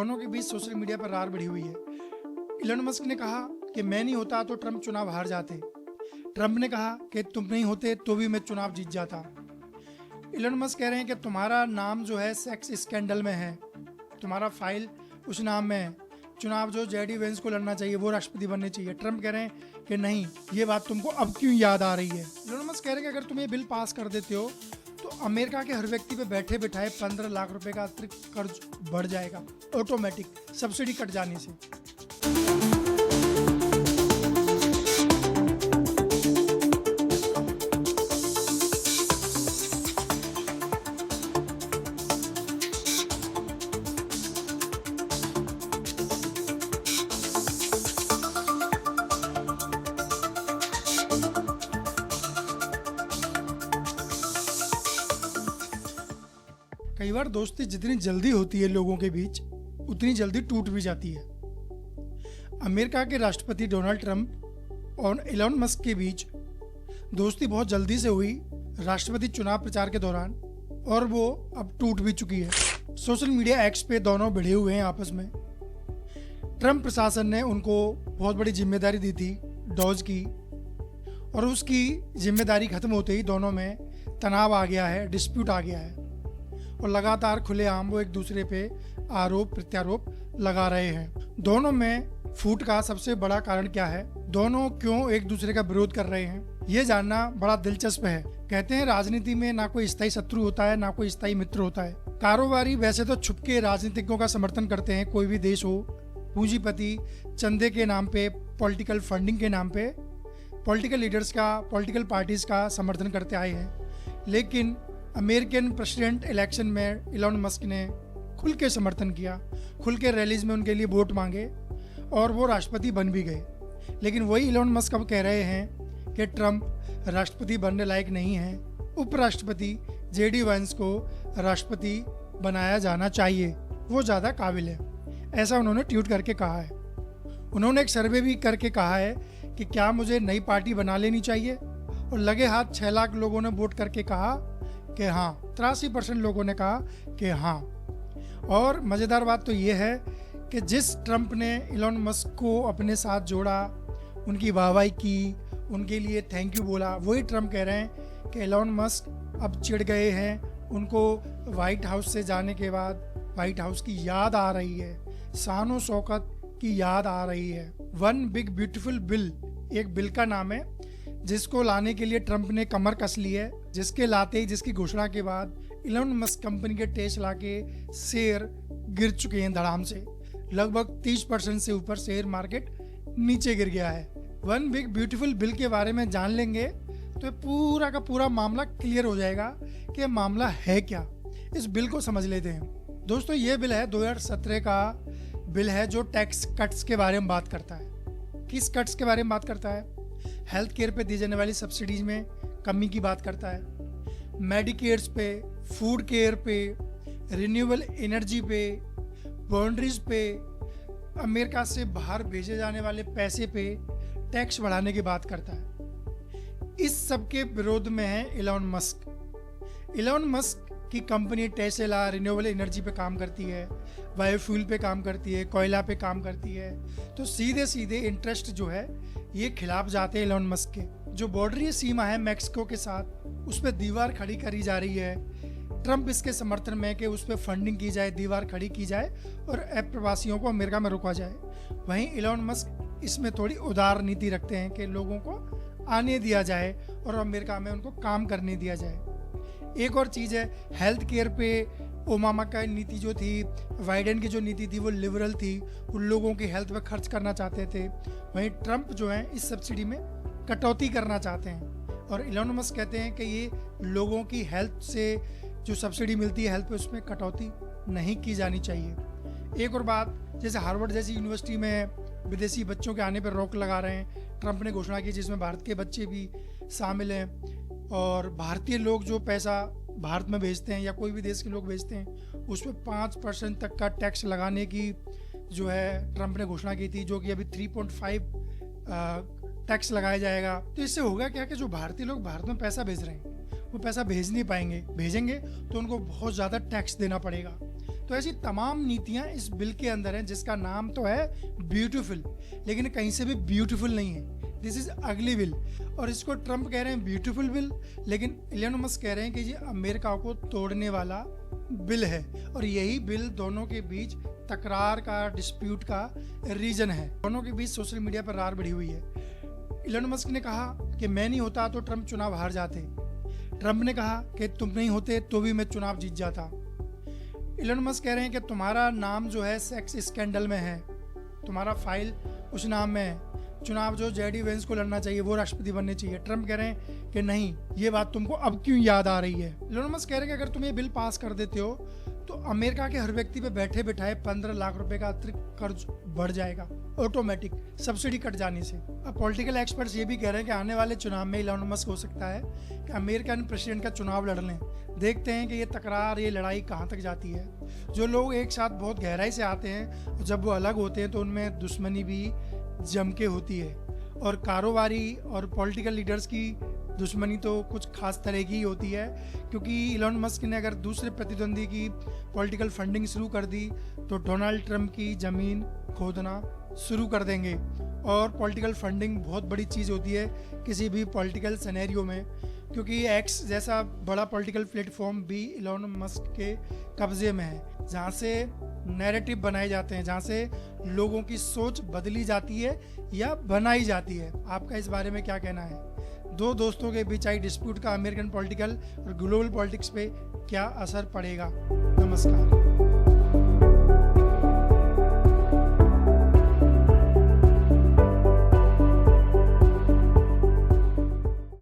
दोनों के बीच social media पर रार बढ़ी हुई है। इलोन मस्क ने कहा कि मैं नहीं होता तो ट्रंप चुनाव हार जाते। ट्रंप ने कहा कि तुम नहीं होते तो भी मैं चुनाव जीत जाता। इलोन मस्क कह रहे हैं कि तुम्हारा नाम जो है सेक्स स्कैंडल में है, तुम्हारा फाइल उस नाम में है। चुनाव जो जेडी वेंस को लड़ना चाहिए, वो राष्ट्रपति बनने चाहिए। ट्रंप कह रहे हैं कि नहीं, ये बात तुमको अब क्यों याद आ रही है। इलोन मस्क कह रहे हैं कि अगर तुम ये बिल पास कर देते हो तो अमेरिका के हर व्यक्ति पे बैठे बिठाए 15 लाख रुपए का अतिरिक्त कर्ज बढ़ जाएगा, ऑटोमेटिक सब्सिडी कट जाने से। कई बार दोस्ती जितनी जल्दी होती है लोगों के बीच, उतनी जल्दी टूट भी जाती है। अमेरिका के राष्ट्रपति डोनाल्ड ट्रंप और एलन मस्क के बीच दोस्ती बहुत जल्दी से हुई राष्ट्रपति चुनाव प्रचार के दौरान, और वो अब टूट भी चुकी है। सोशल मीडिया एक्स पे दोनों भिड़े हुए हैं आपस में। ट्रंप प्रशासन ने उनको बहुत बड़ी जिम्मेदारी दी थी डॉज की, और उसकी जिम्मेदारी खत्म होते ही दोनों में तनाव आ गया है, डिस्प्यूट आ गया है, और लगातार खुलेआम वो एक दूसरे पे आरोप प्रत्यारोप लगा रहे हैं। दोनों में फूट का सबसे बड़ा कारण क्या है, दोनों क्यों एक दूसरे का विरोध कर रहे हैं, ये जानना बड़ा दिलचस्प है। कहते हैं राजनीति में ना कोई स्थायी शत्रु होता है, ना कोई स्थायी मित्र होता है। कारोबारी वैसे तो छुपके राजनीतिज्ञों का समर्थन करते हैं, कोई भी देश हो। पूंजीपति चंदे के नाम पे, पॉलिटिकल फंडिंग के नाम पे पॉलिटिकल लीडर्स का, पॉलिटिकल पार्टीज का समर्थन करते आए हैं। लेकिन अमेरिकन प्रेसिडेंट इलेक्शन में इलोन मस्क ने खुल के समर्थन किया, खुल के रैलीज में उनके लिए वोट मांगे, और वो राष्ट्रपति बन भी गए। लेकिन वही इलोन मस्क अब कह रहे हैं कि ट्रंप राष्ट्रपति बनने लायक नहीं है, उपराष्ट्रपति जेडी वांस को राष्ट्रपति बनाया जाना चाहिए, वो ज़्यादा काबिल है, ऐसा उन्होंने ट्वीट करके कहा है। उन्होंने एक सर्वे भी करके कहा है कि क्या मुझे नई पार्टी बना लेनी चाहिए, और लगे हाथ 6 लाख लोगों ने वोट करके कहा कि हाँ। 83% लोगों ने कहा कि हाँ। और मज़ेदार बात तो ये है कि जिस ट्रंप ने इलोन मस्क को अपने साथ जोड़ा, उनकी वाहवाही की, उनके लिए थैंक यू बोला, वही ट्रंप कह रहे हैं कि इलोन मस्क अब चिढ़ गए हैं। उनको वाइट हाउस से जाने के बाद वाइट हाउस की याद आ रही है, शान और शौकत की याद आ रही है। वन बिग ब्यूटीफुल बिल एक बिल का नाम है, जिसको लाने के लिए ट्रंप ने कमर कस ली है, जिसके लाते ही, जिसकी घोषणा के बाद इलोन मस्क कंपनी के टेस्ला के शेयर गिर चुके हैं धड़ाम से। लगभग 30% से ऊपर शेयर मार्केट नीचे गिर गया है। वन बिग ब्यूटीफुल बिल के बारे में जान लेंगे तो पूरा का पूरा मामला क्लियर हो जाएगा कि मामला है क्या। इस बिल को समझ लेते हैं। दोस्तों, ये बिल है 2017 का बिल है, जो टैक्स कट्स के बारे में बात करता है। किस कट्स के बारे में बात करता है? हेल्थ केयर पे दी जाने वाली सब्सिडीज में कमी की बात करता है, मेडिकेयर्स पे, फूड केयर पे, रिन्यूएबल एनर्जी पे, बाउंड्रीज पे, अमेरिका से बाहर भेजे जाने वाले पैसे पे टैक्स बढ़ाने की बात करता है। इस सब के विरोध में है इलोन मस्क। इलोन मस्क की कंपनी टेस्ला रिन्यूएबल एनर्जी पे काम करती है, बायोफ्यूल पे काम करती है, कोयला पे काम करती है। तो सीधे सीधे इंटरेस्ट जो है ये खिलाफ जाते हैं इलोन मस्क के। जो बॉर्डरी सीमा है मैक्सिको के साथ, उस पर दीवार खड़ी करी जा रही है। ट्रंप इसके समर्थन में कि उस पर फंडिंग की जाए, दीवार खड़ी की जाए और अप्रवासियों को अमेरिका में रोका जाए। वहीं इलोन मस्क इसमें थोड़ी उदार नीति रखते हैं कि लोगों को आने दिया जाए और अमेरिका में उनको काम करने दिया जाए। एक और चीज़ है, हेल्थ केयर पे ओबामा का नीति जो थी, बाइडेन की जो नीति थी, वो लिबरल थी, उन लोगों की हेल्थ पे खर्च करना चाहते थे। वहीं ट्रंप जो है इस सब्सिडी में कटौती करना चाहते हैं, और इलोन मस्क कहते हैं कि ये लोगों की हेल्थ से जो सब्सिडी मिलती है हेल्थ पे, उसमें कटौती नहीं की जानी चाहिए। एक और बात, जैसे हार्वर्ड जैसी यूनिवर्सिटी में विदेशी बच्चों के आने पर रोक लगा रहे हैं, ट्रंप ने घोषणा की, जिसमें भारत के बच्चे भी शामिल हैं। और भारतीय लोग जो पैसा भारत में भेजते हैं या कोई भी देश के लोग भेजते हैं, उस पर 5% तक का टैक्स लगाने की जो है ट्रंप ने घोषणा की थी, जो कि अभी 3.5 टैक्स लगाया जाएगा। तो इससे होगा क्या कि जो भारतीय लोग भारत में पैसा भेज रहे हैं वो पैसा भेज नहीं पाएंगे, भेजेंगे तो उनको बहुत ज़्यादा टैक्स देना पड़ेगा। तो ऐसी तमाम नीतियां इस बिल के अंदर हैं जिसका नाम तो है ब्यूटीफुल, लेकिन कहीं से भी ब्यूटीफुल नहीं है। दिस इज अगली बिल। और इसको ट्रम्प कह रहे हैं ब्यूटीफुल बिल, लेकिन इलोन मस्क कह रहे हैं कि ये अमेरिका को तोड़ने वाला बिल है। और यही बिल दोनों के बीच तकरार का, डिस्प्यूट का रीजन है। दोनों के बीच सोशल मीडिया पर रार बढ़ी हुई है। इलोन मस्क ने कहा कि मैं नहीं होता तो ट्रम्प चुनाव हार जाते। ट्रम्प ने कहा कि तुम नहीं होते तो भी मैं चुनाव जीत जाता। इलोन मस्क कह रहे हैं कि तुम्हारा नाम जो है सेक्स स्कैंडल में है, तुम्हारा फाइल उस नाम में है। चुनाव जो जेडी वेंस को लड़ना चाहिए, वो राष्ट्रपति बनने चाहिए। ट्रम्प कह रहे हैं कि नहीं, ये बात तुमको अब क्यों याद आ रही है। इलोन मस्क कह रहे हैं कि अगर तुम ये बिल पास कर देते हो तो अमेरिका के हर व्यक्ति पे बैठे बिठाए 15 लाख रुपए का अतिरिक्त कर्ज बढ़ जाएगा ऑटोमेटिक, सब्सिडी कट जाने से। अब पॉलिटिकल एक्सपर्ट्स ये भी कह रहे हैं कि आने वाले चुनाव में इलोन मस्क हो सकता है कि अमेरिकन प्रेसिडेंट का चुनाव लड़ लें। देखते हैं कि ये तकरार, ये लड़ाई कहाँ तक जाती है। जो लोग एक साथ बहुत गहराई से आते हैं, जब वो अलग होते हैं तो उनमें दुश्मनी भी जम के होती है। और कारोबारी और पॉलिटिकल लीडर्स की दुश्मनी तो कुछ खास तरह की ही होती है, क्योंकि इलोन मस्क ने अगर दूसरे प्रतिद्वंदी की पॉलिटिकल फंडिंग शुरू कर दी तो डोनाल्ड ट्रंप की ज़मीन खोदना शुरू कर देंगे। और पॉलिटिकल फंडिंग बहुत बड़ी चीज़ होती है किसी भी पॉलिटिकल सिनेरियो में, क्योंकि एक्स जैसा बड़ा पॉलिटिकल प्लेटफॉर्म भी इलोन मस्क के कब्जे में है, जहाँ से नैरेटिव बनाए जाते हैं, जहाँ से लोगों की सोच बदली जाती है या बनाई जाती है। आपका इस बारे में क्या कहना है? दो दोस्तों के बीच आई डिस्प्यूट का अमेरिकन पॉलिटिकल और ग्लोबल पॉलिटिक्स पे क्या असर पड़ेगा? नमस्कार।